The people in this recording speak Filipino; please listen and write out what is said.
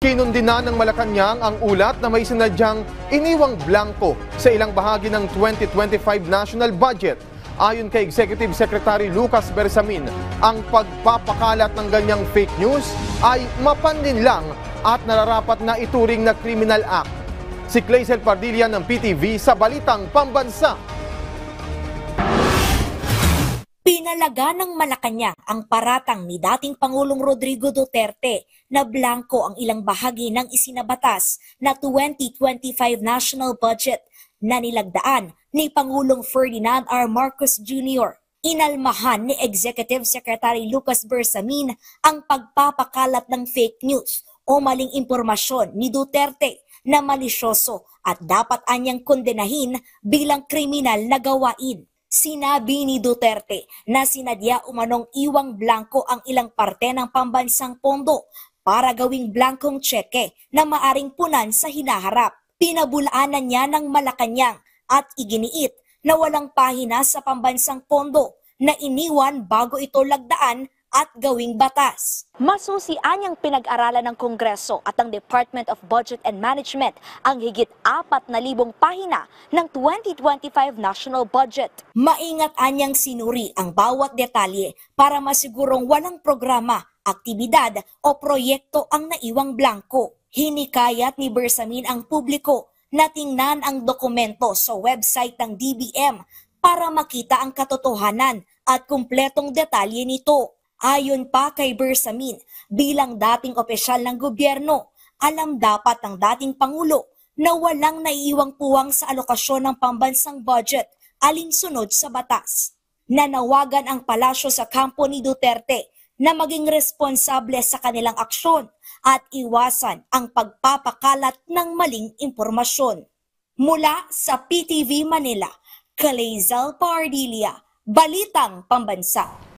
Kinundina ng Malacanang ang ulat na may sinadyang iniwang blanko sa ilang bahagi ng 2025 national budget. Ayon kay Executive Secretary Lucas Bersamin, ang pagpapakalat ng ganyang fake news ay mapanlinlang at nararapat na ituring na criminal act. Si Clazel Pardilla ng PTV sa Balitang Pambansa. Pinalaga ng Malacanang ang paratang ni dating Pangulong Rodrigo Duterte na blanko ang ilang bahagi ng isinabatas na 2025 national budget na nilagdaan ni Pangulong Ferdinand R. Marcos Jr. Inalmahan ni Executive Secretary Lucas Bersamin ang pagpapakalat ng fake news o maling impormasyon ni Duterte na malisyoso at dapat anyang kondenahin bilang kriminal na gawain. Sinabi ni Duterte na sinadya umanong iwang blanko ang ilang parte ng pambansang pondo para gawing blankong tseke na maaring punan sa hinaharap. Pinabulaanan niya ng Malacanang at iginiit na walang pahina sa pambansang pondo na iniwan bago ito lagdaan at gawing batas. Masusian niyang pinag-aralan ng Kongreso at ng Department of Budget and Management ang higit 4,000 pahina ng 2025 national budget. Maingat anyang sinuri ang bawat detalye para masigurong walang programa, aktibidad o proyekto ang naiwang blanko. Hinikayat ni Bersamin ang publiko na tingnan ang dokumento sa website ng DBM para makita ang katotohanan at kumpletong detalye nito. Ayon pa kay Bersamin, bilang dating opisyal ng gobyerno, alam dapat ng dating Pangulo na walang naiiwang puwang sa alokasyon ng pambansang budget alinsunod sa batas. Nanawagan ang palasyo sa kampo ni Duterte na maging responsable sa kanilang aksyon at iwasan ang pagpapakalat ng maling impormasyon. Mula sa PTV Manila, Clazel Pardilla, Balitang Pambansa.